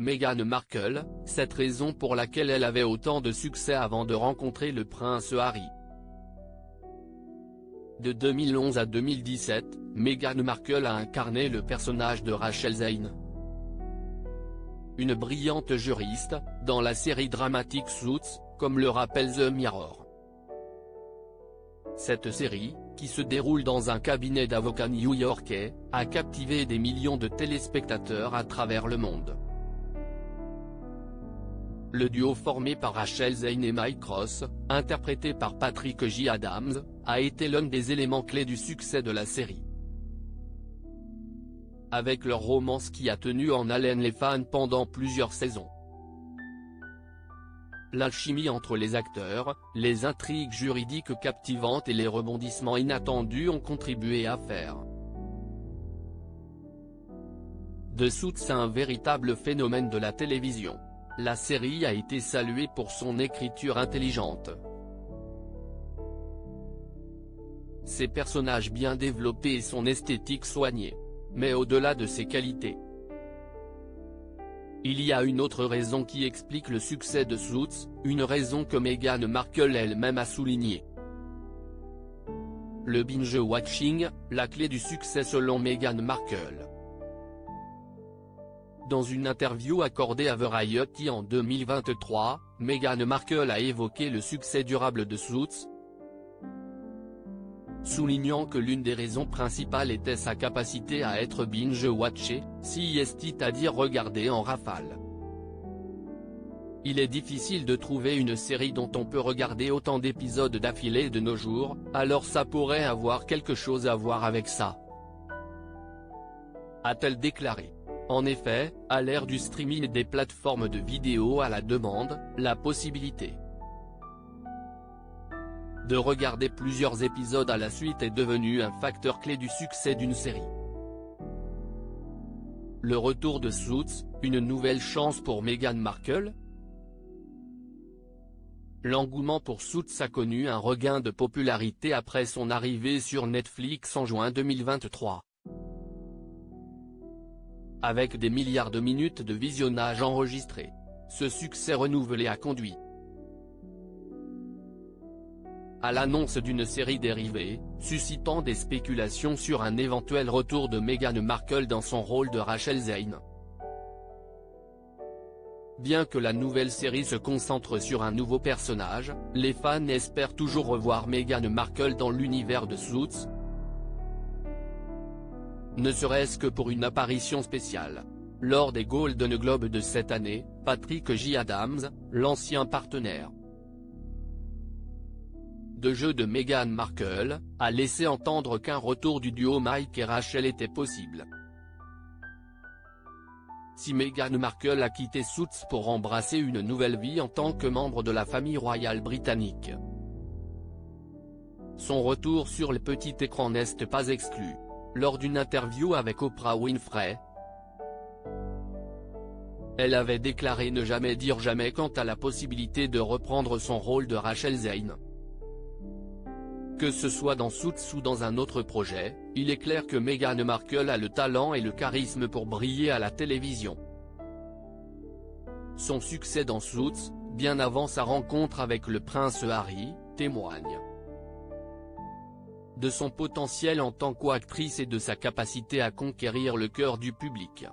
Meghan Markle, cette raison pour laquelle elle avait autant de succès avant de rencontrer le prince Harry. De 2011 à 2017, Meghan Markle a incarné le personnage de Rachel Zane, une brillante juriste, dans la série dramatique Suits, comme le rappelle The Mirror. Cette série, qui se déroule dans un cabinet d'avocats new-yorkais, a captivé des millions de téléspectateurs à travers le monde. Le duo formé par Rachel Zane et Mike Ross, interprété par Patrick J. Adams, a été l'un des éléments clés du succès de la série. Avec leur romance qui a tenu en haleine les fans pendant plusieurs saisons. L'alchimie entre les acteurs, les intrigues juridiques captivantes et les rebondissements inattendus ont contribué à faire de Suits un véritable phénomène de la télévision. La série a été saluée pour son écriture intelligente, ses personnages bien développés et son esthétique soignée. Mais au-delà de ces qualités, il y a une autre raison qui explique le succès de Suits, une raison que Meghan Markle elle-même a soulignée. Le binge-watching, la clé du succès selon Meghan Markle. Dans une interview accordée à Variety en 2023, Meghan Markle a évoqué le succès durable de Suits, soulignant que l'une des raisons principales était sa capacité à être binge-watchée, c'est-à-dire regarder en rafale. Il est difficile de trouver une série dont on peut regarder autant d'épisodes d'affilée de nos jours, alors ça pourrait avoir quelque chose à voir avec ça, a-t-elle déclaré. En effet, à l'ère du streaming et des plateformes de vidéos à la demande, la possibilité de regarder plusieurs épisodes à la suite est devenu un facteur clé du succès d'une série. Le retour de Suits, une nouvelle chance pour Meghan Markle? L'engouement pour Suits a connu un regain de popularité après son arrivée sur Netflix en juin 2023. Avec des milliards de minutes de visionnage enregistrées, ce succès renouvelé a conduit à l'annonce d'une série dérivée, suscitant des spéculations sur un éventuel retour de Meghan Markle dans son rôle de Rachel Zane. Bien que la nouvelle série se concentre sur un nouveau personnage, les fans espèrent toujours revoir Meghan Markle dans l'univers de Suits, ne serait-ce que pour une apparition spéciale. Lors des Golden Globes de cette année, Patrick J. Adams, l'ancien partenaire de jeu de Meghan Markle, a laissé entendre qu'un retour du duo Mike et Rachel était possible. Si Meghan Markle a quitté Suits pour embrasser une nouvelle vie en tant que membre de la famille royale britannique, son retour sur le petit écran n'est pas exclu. Lors d'une interview avec Oprah Winfrey, elle avait déclaré ne jamais dire jamais quant à la possibilité de reprendre son rôle de Rachel Zane. Que ce soit dans Suits ou dans un autre projet, il est clair que Meghan Markle a le talent et le charisme pour briller à la télévision. Son succès dans Suits, bien avant sa rencontre avec le prince Harry, témoigne de son potentiel en tant qu'actrice et de sa capacité à conquérir le cœur du public.